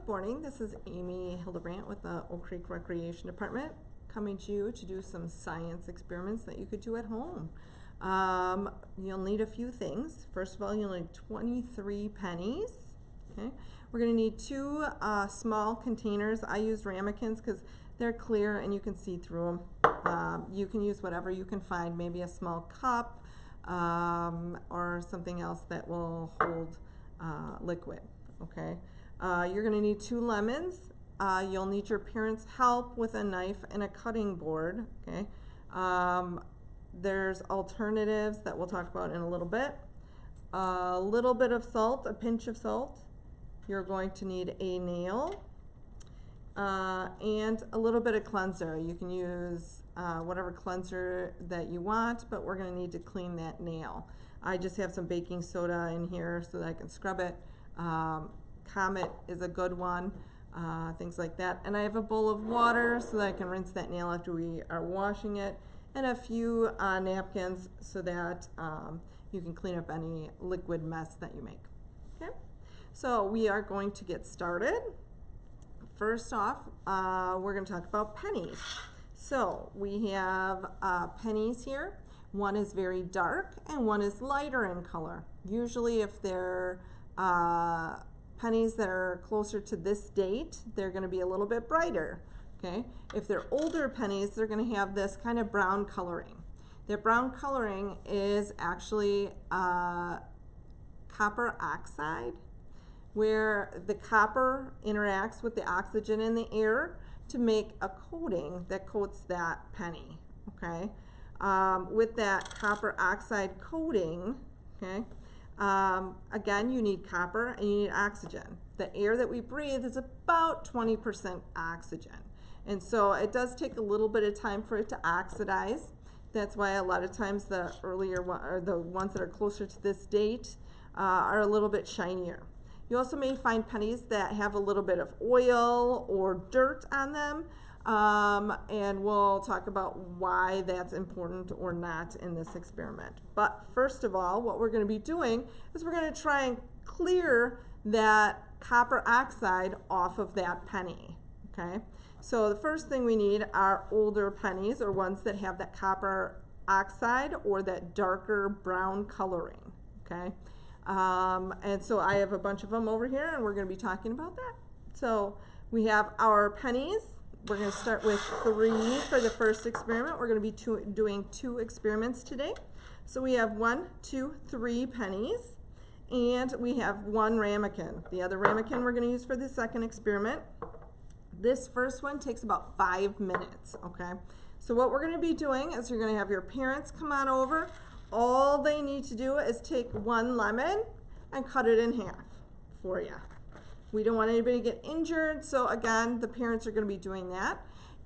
Good morning, this is Amy Hildebrandt with the Oak Creek Recreation Department coming to you to do some science experiments that you could do at home. You'll need a few things. First of all, you'll need 23 pennies. Okay, we're going to need two small containers. I used ramekins because they're clear and you can see through them. You can use whatever you can find, maybe a small cup or something else that will hold liquid. Okay, you're going to need 2 lemons. You'll need your parents' help with a knife and a cutting board. Okay, there's alternatives that we'll talk about in a little bit. A little bit of salt, a pinch of salt. You're going to need a nail and a little bit of cleanser. You can use whatever cleanser that you want, but we're going to need to clean that nail. I just have some baking soda in here so that I can scrub it. Comet is a good one, things like that. And I have a bowl of water so that I can rinse that nail after we are washing it, and a few napkins so that you can clean up any liquid mess that you make. Okay, so we are going to get started. First off, we're going to talk about pennies. So we have pennies here. One is very dark and one is lighter in color. Usually if they're pennies that are closer to this date, they're going to be a little bit brighter. Okay, if they're older pennies, they're going to have this kind of brown coloring. That brown coloring is actually copper oxide, where the copper interacts with the oxygen in the air to make a coating that coats that penny. Okay, with that copper oxide coating, okay, again, you need copper and you need oxygen. The air that we breathe is about 20% oxygen. And so it does take a little bit of time for it to oxidize. That's why a lot of times the earlier one, or the ones that are closer to this date are a little bit shinier. You also may find pennies that have a little bit of oil or dirt on them. And we'll talk about why that's important or not in this experiment. But first of all, what we're going to be doing is we're going to try and clear that copper oxide off of that penny. Okay, so the first thing we need are older pennies, or ones that have that copper oxide or that darker brown coloring. Okay, and so I have a bunch of them over here and we're going to be talking about that. So we have our pennies. We're going to start with 3 for the first experiment. We're going to be doing 2 experiments today. So we have 1, 2, 3 pennies, and we have 1 ramekin. The other ramekin we're going to use for the second experiment. This first one takes about 5 minutes, okay? So what we're going to be doing is you're going to have your parents come on over. All they need to do is take 1 lemon and cut it in half for you. We don't want anybody to get injured, so again, the parents are going to be doing that.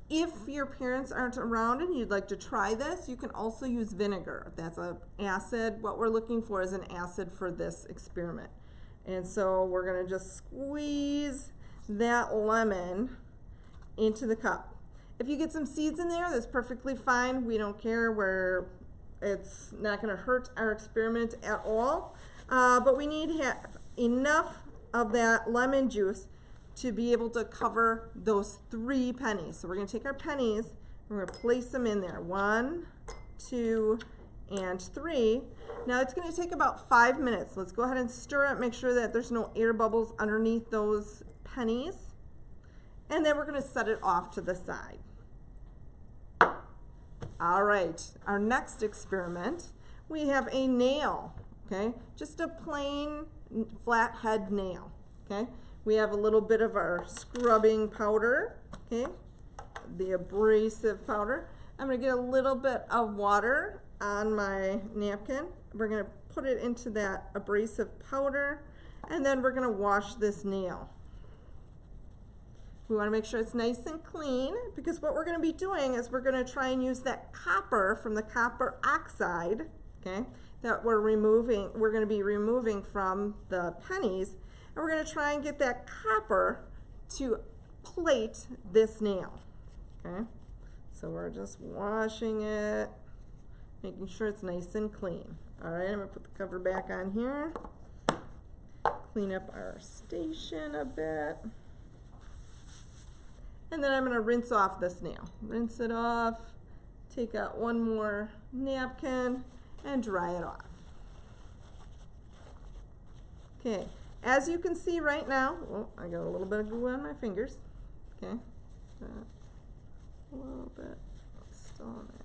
If your parents aren't around and you'd like to try this, you can also use vinegar. That's an acid. What we're looking for is an acid for this experiment. And so we're going to just squeeze that lemon into the cup. If you get some seeds in there, that's perfectly fine. We don't care. It's not going to hurt our experiment at all. But we need enough of that lemon juice to be able to cover those 3 pennies. So we're going to take our pennies, we're going to place them in there. 1, 2, and 3. Now it's going to take about 5 minutes. Let's go ahead and stir it, make sure that there's no air bubbles underneath those pennies. And then we're going to set it off to the side. All right, our next experiment, we have a nail, okay? Just a plain flat head nail. Okay, we have a little bit of our scrubbing powder, okay, the abrasive powder. I'm going to get a little bit of water on my napkin. We're going to put it into that abrasive powder, and then we're going to wash this nail. We want to make sure it's nice and clean, because what we're going to be doing is we're going to try and use that copper from the copper oxide, okay, that we're going to be removing from the pennies, and we're going to try and get that copper to plate this nail. Okay, so we're just washing it, making sure it's nice and clean. All right, I'm going to put the cover back on here, clean up our station a bit. And then I'm going to rinse off this nail. Rinse it off, take out one more napkin, and dry it off. Okay, as you can see right now, oh, I got a little bit of glue on my fingers. Okay, a little bit still on that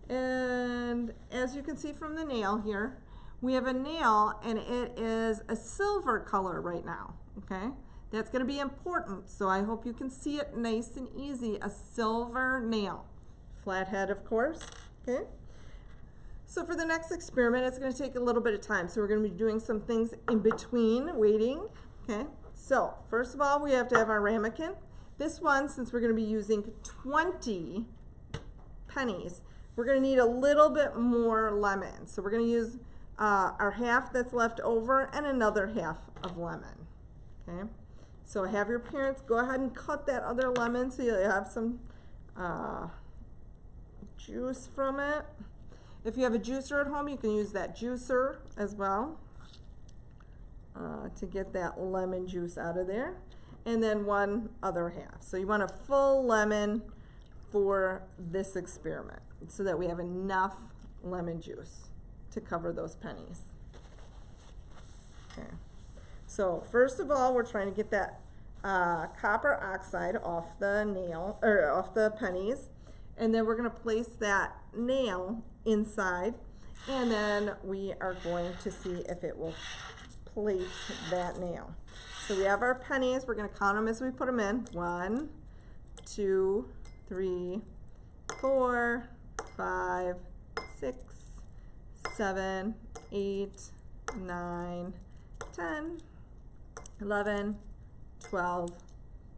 nail. And as you can see from the nail here, we have a nail and it is a silver color right now. Okay, that's going to be important, so I hope you can see it nice and easy. A silver nail, flathead, of course. Okay. So for the next experiment, it's going to take a little bit of time. So we're going to be doing some things in between, waiting. Okay. So first of all, we have to have our ramekin. This one, since we're going to be using 20 pennies, we're going to need a little bit more lemon. So we're going to use our half that's left over and another half of lemon. Okay. So have your parents go ahead and cut that other lemon so you'll have some juice from it. If you have a juicer at home, you can use that juicer as well to get that lemon juice out of there. And then one other half. So you want a full lemon for this experiment so that we have enough lemon juice to cover those pennies. Okay. So first of all, we're trying to get that copper oxide off the nail, or off the pennies. And then we're going to place that nail inside, and then we are going to see if it will place that nail. So we have our pennies. We're going to count them as we put them in. 1, 2, 3, 4, 5, 6, 7, 8, 9, 10, 11, 12,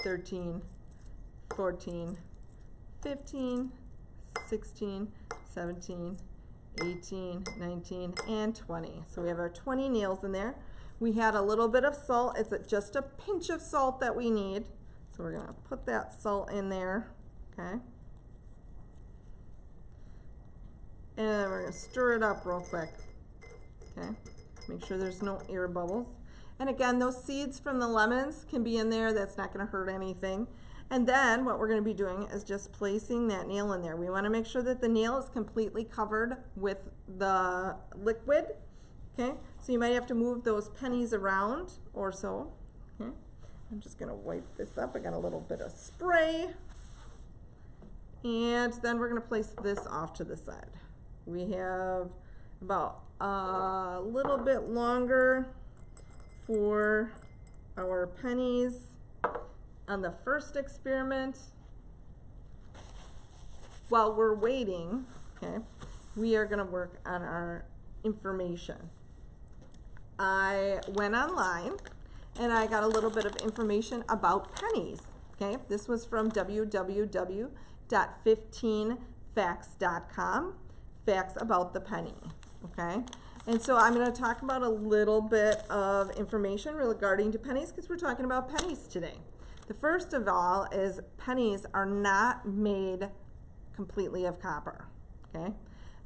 13, 14, 15, 16, 17, 18, 19, and 20. So we have our 20 nails in there. We had a little bit of salt. It's just a pinch of salt that we need. So we're going to put that salt in there. Okay. And we're going to stir it up real quick. Okay. Make sure there's no air bubbles. And again, those seeds from the lemons can be in there. That's not going to hurt anything. And then what we're going to be doing is just placing that nail in there. We want to make sure that the nail is completely covered with the liquid. Okay, so you might have to move those pennies around or so. Okay, I'm just going to wipe this up. I got a little bit of spray. And then we're going to place this off to the side. We have about a little bit longer for our pennies on the first experiment. While we're waiting, okay, we are going to work on our information. I went online and I got a little bit of information about pennies. Okay, this was from www.15facts.com, facts about the penny. Okay, and so I'm going to talk about a little bit of information regarding to pennies because we're talking about pennies today. The first of all is pennies are not made completely of copper. Okay,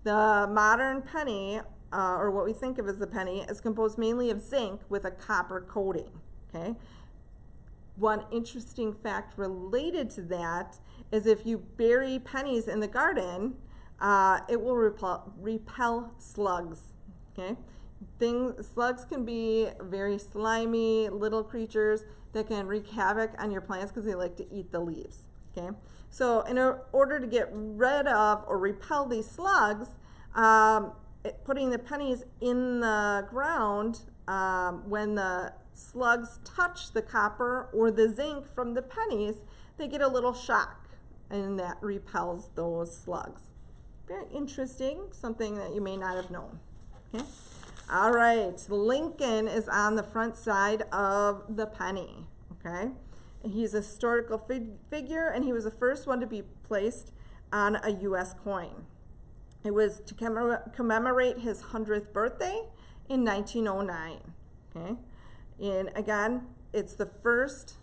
the modern penny, or what we think of as the penny, is composed mainly of zinc with a copper coating. Okay, one interesting fact related to that is if you bury pennies in the garden, it will repel slugs. Okay, slugs can be very slimy little creatures that can wreak havoc on your plants because they like to eat the leaves. Okay, so in order to get rid of or repel these slugs, putting the pennies in the ground, when the slugs touch the copper or the zinc from the pennies, they get a little shock, and that repels those slugs. Very interesting, something that you may not have known. Okay. All right, Lincoln is on the front side of the penny. Okay, he's a historical figure, and he was the first one to be placed on a U.S. coin. It was to commemorate his 100th birthday in 1909. Okay, and again, it's the first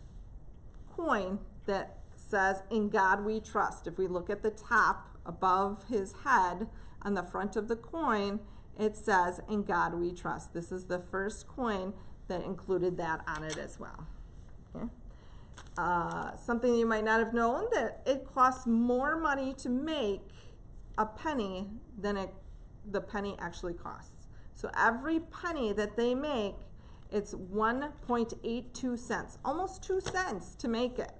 coin that says, "In God we trust." If we look at the top above his head on the front of the coin, it says, "In God we trust." This is the first coin that included that on it as well. Okay. something you might not have known, that it costs more money to make a penny than the penny actually costs. So every penny that they make, it's 1.82 cents, almost 2 cents to make it.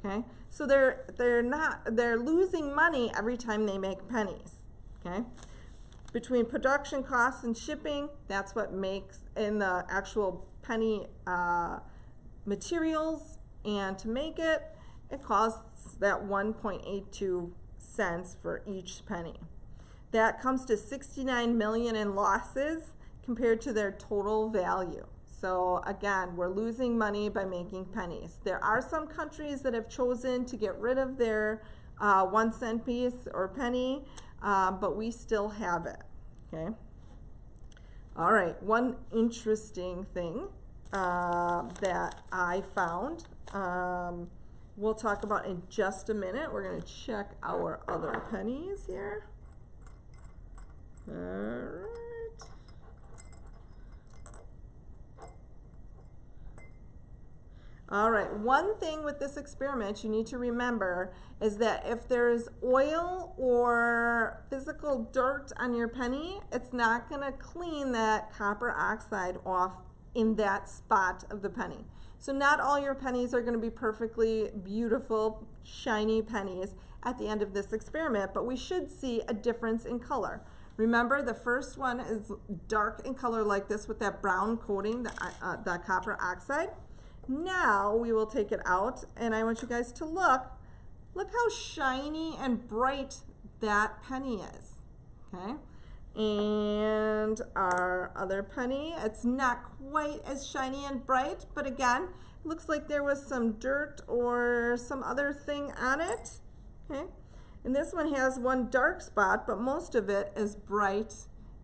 Okay, so they're losing money every time they make pennies. Okay, between production costs and shipping, that's what makes in the actual penny materials, and to make it, it costs that 1.82 cents for each penny. That comes to 69 million in losses compared to their total value. So again, we're losing money by making pennies. There are some countries that have chosen to get rid of their 1 cent piece or penny, but we still have it. Okay. All right. One interesting thing that I found, we'll talk about in just a minute. We're going to check our other pennies here. All right. All right, one thing with this experiment you need to remember is that if there's oil or physical dirt on your penny, it's not going to clean that copper oxide off in that spot of the penny. So not all your pennies are going to be perfectly beautiful, shiny pennies at the end of this experiment, but we should see a difference in color. Remember, the first one is dark in color like this with that brown coating, the copper oxide. Now we will take it out, and I want you guys to look how shiny and bright that penny is. Okay, and our other penny, it's not quite as shiny and bright, but again, it looks like there was some dirt or some other thing on it. Okay, and this one has one dark spot, but most of it is bright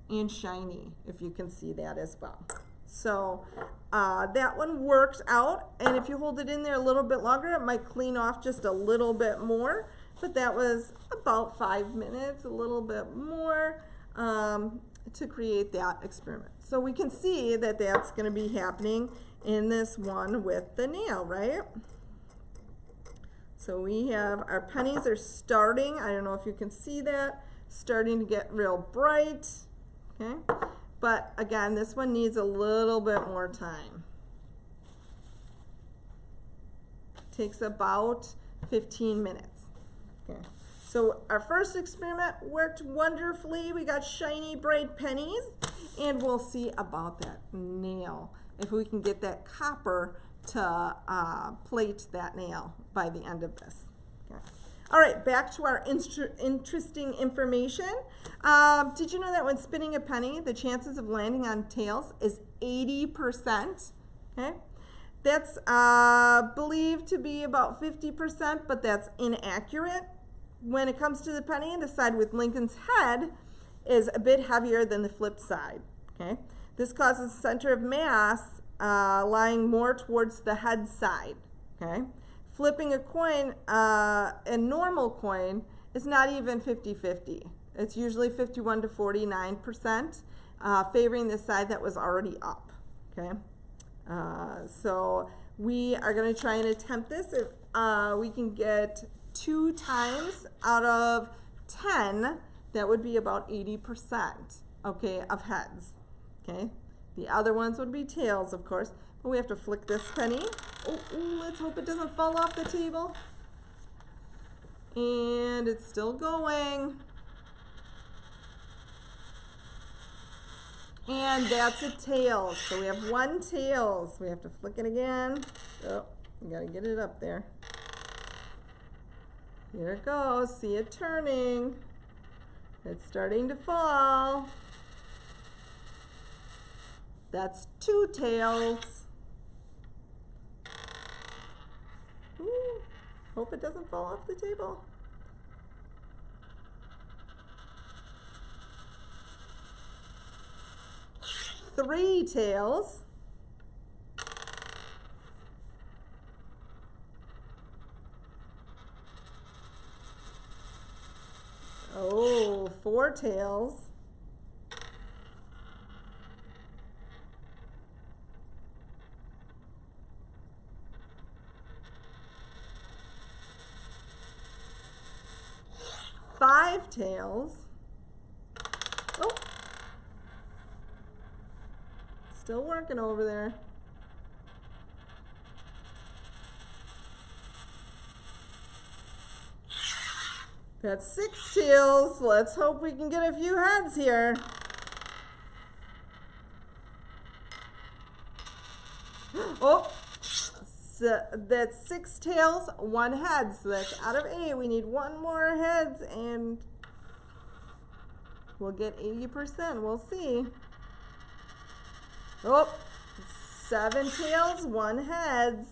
and shiny, if you can see that as well. So that one worked out, and if you hold it in there a little bit longer, it might clean off just a little bit more, but that was about 5 minutes, a little bit more to create that experiment. So we can see that that's going to be happening in this one with the nail, right? So we have our pennies are starting, I don't know if you can see that, starting to get real bright, okay? But again, this one needs a little bit more time. Takes about 15 minutes. Okay. So our first experiment worked wonderfully. We got shiny, bright pennies, and we'll see about that nail, if we can get that copper to plate that nail by the end of this. Okay. All right, back to our interesting information. Did you know that when spinning a penny, the chances of landing on tails is 80%? Okay, that's believed to be about 50%, but that's inaccurate. When it comes to the penny, the side with Lincoln's head is a bit heavier than the flip side. Okay, this causes the center of mass lying more towards the head side. Okay. Flipping a coin, a normal coin, is not even 50-50. It's usually 51 to 49%, favoring the side that was already up. Okay, so we are going to try and attempt this. If we can get 2 times out of 10, that would be about 80%. Okay, of heads. Okay, the other ones would be tails, of course. But we have to flick this penny. Oh, let's hope it doesn't fall off the table. And it's still going. And that's a tails. So we have 1 tails. We have to flick it again. Oh, we gotta get it up there. Here it goes. See it turning. It's starting to fall. That's 2 tails. Ooh, hope it doesn't fall off the table. Three tails. Oh, 4 tails. tails. Oh, still working over there. That's 6 tails. Let's hope we can get a few heads here. Oh, so that's 6 tails, 1 head. So that's out of 8. We need 1 more heads and we'll get 80%. We'll see. Oh, 7 tails, 1 heads.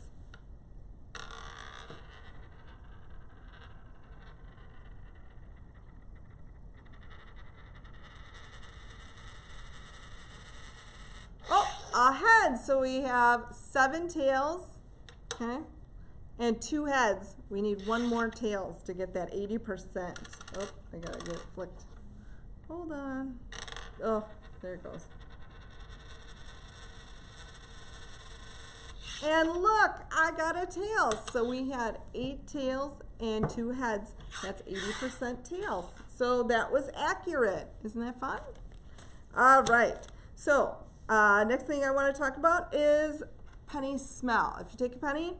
A head, so we have 7 tails, okay, and 2 heads. We need 1 more tails to get that 80%. Oh, I gotta get it flicked. Hold on. Oh, there it goes. And look, I got a tail. So we had 8 tails and 2 heads. That's 80% tails. So that was accurate. Isn't that fun? All right. So next thing I want to talk about is penny smell. If you take a penny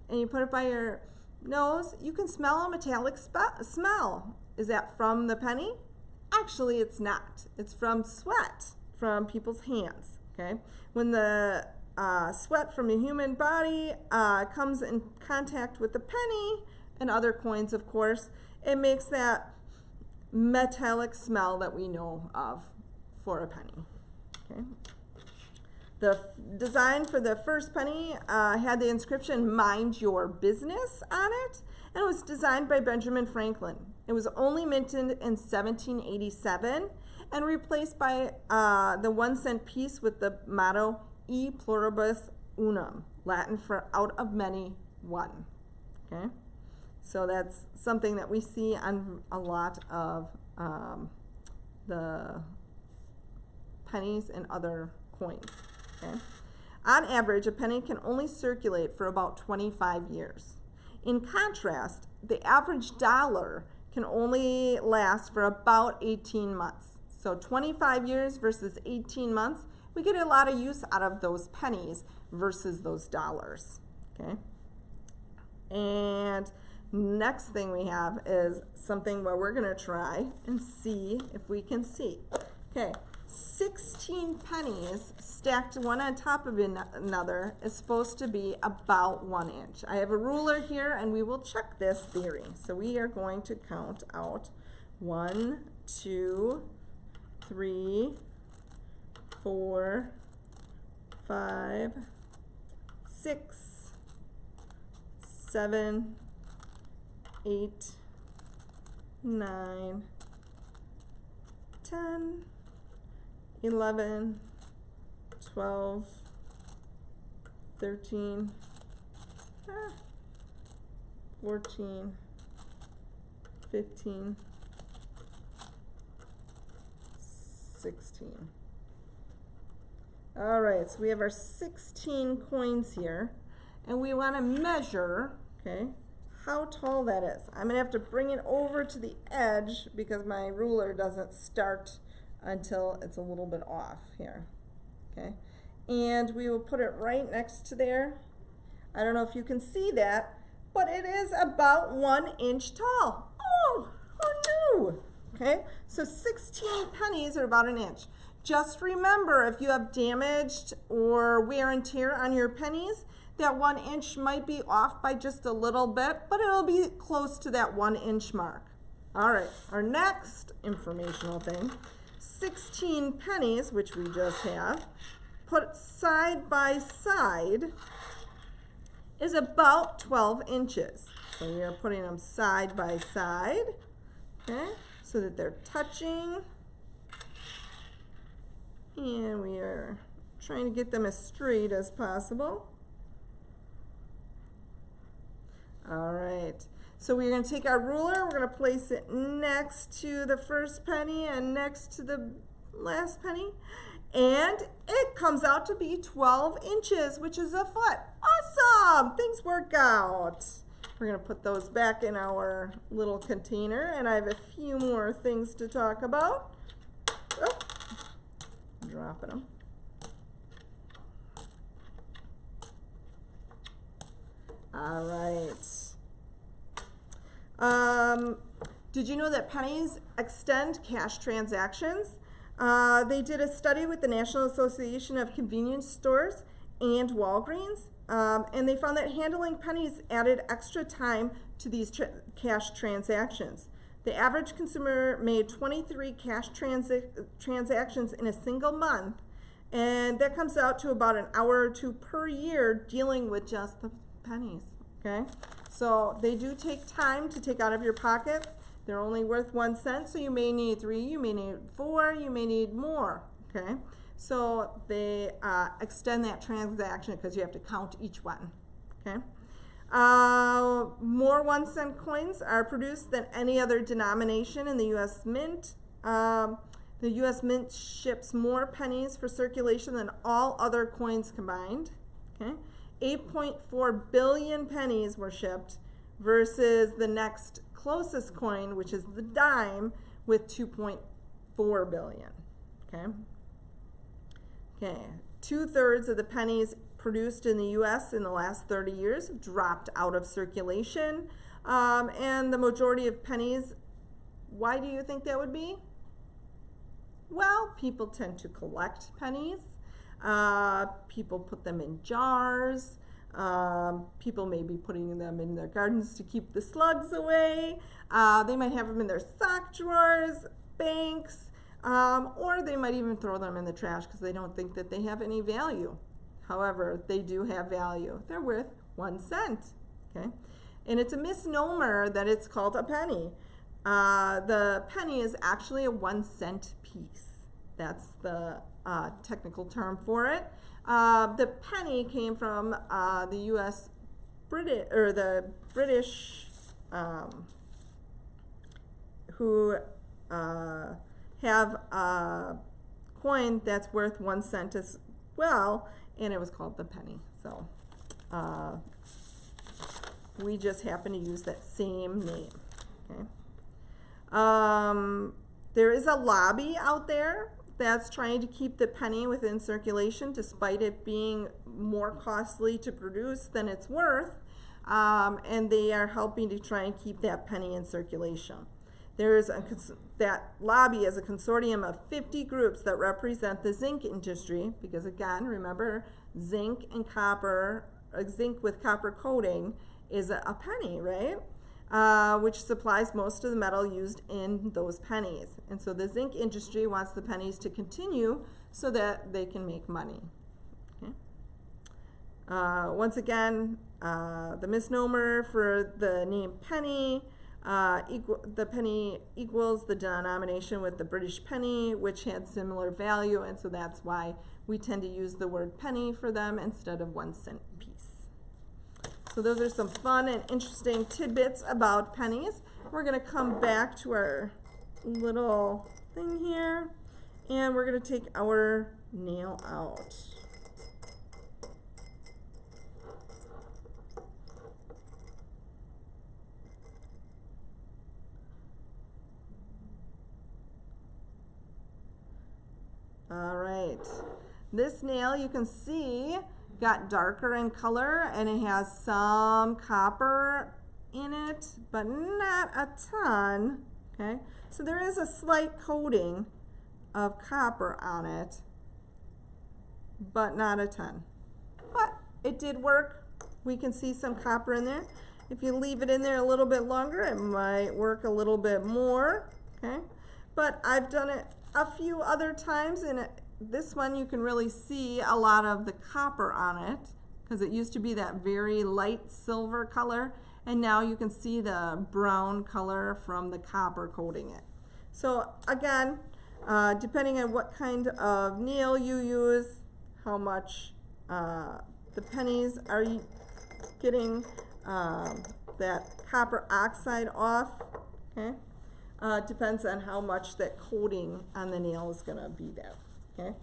and you put it by your nose, you can smell a metallic smell. Is that from the penny? Actually, it's not. It's from sweat from people's hands. Okay, when the sweat from a human body comes in contact with the penny and other coins, of course, it makes that metallic smell that we know of for a penny. Okay. The design for the first penny had the inscription "Mind Your Business" on it, and it was designed by Benjamin Franklin. It was only minted in 1787 and replaced by the 1-cent piece with the motto "E pluribus unum," Latin for "out of many, one." Okay, so that's something that we see on a lot of the pennies and other coins. Okay. On average, a penny can only circulate for about 25 years. In contrast, the average dollar can only last for about 18 months. So 25 years versus 18 months, we get a lot of use out of those pennies versus those dollars. Okay. And next thing we have is something where we're going to try and see if we can see. Okay. 16 pennies stacked one on top of another is supposed to be about 1 inch. I have a ruler here and we will check this theory. So we are going to count out 1, 2, 3, 4, 5, 6, 7, 8, 9, 10, 11, 12, 13, 14, 15, 16. All right, so we have our 16 coins here, and we want to measure, okay, how tall that is. I'm going to have to bring it over to the edge because my ruler doesn't start until it's a little bit off here, okay? And we will put it right next to there. I don't know if you can see that, but it is about 1 inch tall. Oh, who knew? Okay, so 16 pennies are about 1 inch. Just remember, if you have damaged or wear and tear on your pennies, that 1 inch might be off by just a little bit, but it'll be close to that 1 inch mark. All right, our next informational thing, 16 pennies, which we just have, put side by side, is about 12 inches. So we are putting them side by side, okay, so that they're touching. And we are trying to get them as straight as possible. All right, so we're going to take our ruler, we're going to place it next to the first penny and next to the last penny, and it comes out to be 12 inches, which is a foot. Awesome! Things work out. We're going to put those back in our little container, and I have a few more things to talk about. Oh, I'm dropping them. All right. Did you know that pennies extend cash transactions? They did a study with the National Association of Convenience Stores and Walgreens, and they found that handling pennies added extra time to these cash transactions. The average consumer made 23 cash transactions in a single month, and that comes out to about an hour or two per year dealing with just the pennies, okay? So they do take time to take out of your pocket. They're only worth 1 cent, so you may need 3, you may need 4, you may need more, okay? So they extend that transaction because you have to count each one, okay? More 1 cent coins are produced than any other denomination in the U.S. Mint. The U.S. Mint ships more pennies for circulation than all other coins combined, okay? 8.4 billion pennies were shipped versus the next closest coin, which is the dime, with 2.4 billion, okay? Okay, 2/3 of the pennies produced in the U.S. in the last 30 years dropped out of circulation, and the majority of pennies, why do you think that would be? Well, people tend to collect pennies. People put them in jars. People may be putting them in their gardens to keep the slugs away. They might have them in their sock drawers, banks, or they might even throw them in the trash because they don't think that they have any value. However, they do have value. They're worth 1 cent, okay? And it's a misnomer that it's called a penny. The penny is actually a 1 cent piece. That's the technical term for it. The penny came from the U.S. the British who have a coin that's worth 1 cent as well, and it was called the penny. So we just happen to use that same name. Okay. There is a lobby out there that's trying to keep the penny within circulation despite it being more costly to produce than it's worth, and they are helping to try and keep that penny in circulation. There's that lobby is a consortium of 50 groups that represent the zinc industry, because again, remember, zinc and copper, zinc with copper coating is a penny, right? Which supplies most of the metal used in those pennies. And so the zinc industry wants the pennies to continue so that they can make money. Okay. Once again, the misnomer for the name penny, the penny equals the denomination with the British penny, which had similar value, and so that's why we tend to use the word penny for them instead of 1 cent piece. So those are some fun and interesting tidbits about pennies. We're going to come back to our little thing here, and we're going to take our nail out. All right, this nail you can see got darker in color, and it has some copper in it, but not a ton, okay? So there is a slight coating of copper on it, but not a ton. But it did work. We can see some copper in there. If you leave it in there a little bit longer, it might work a little bit more, okay? But I've done it a few other times, and this one you can really see a lot of the copper on it, because it used to be that very light silver color, and now you can see the brown color from the copper coating it. So again, depending on what kind of nail you use, how much the pennies are getting that copper oxide off, okay? Depends on how much that coating on the nail is going to be there. Okay.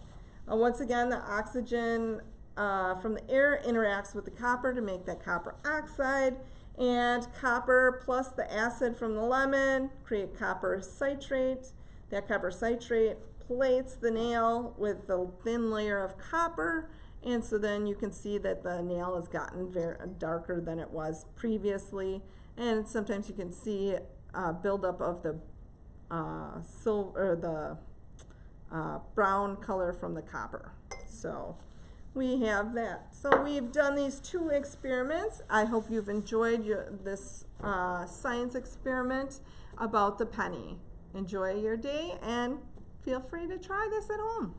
Once again, the oxygen from the air interacts with the copper to make that copper oxide, And copper plus the acid from the lemon create copper citrate. That copper citrate plates the nail with the thin layer of copper, and so then you can see that the nail has gotten very darker than it was previously. And sometimes you can see buildup of the silver, or the brown color from the copper. So we have that. So we've done these 2 experiments. I hope you've enjoyed this science experiment about the penny. Enjoy your day and feel free to try this at home.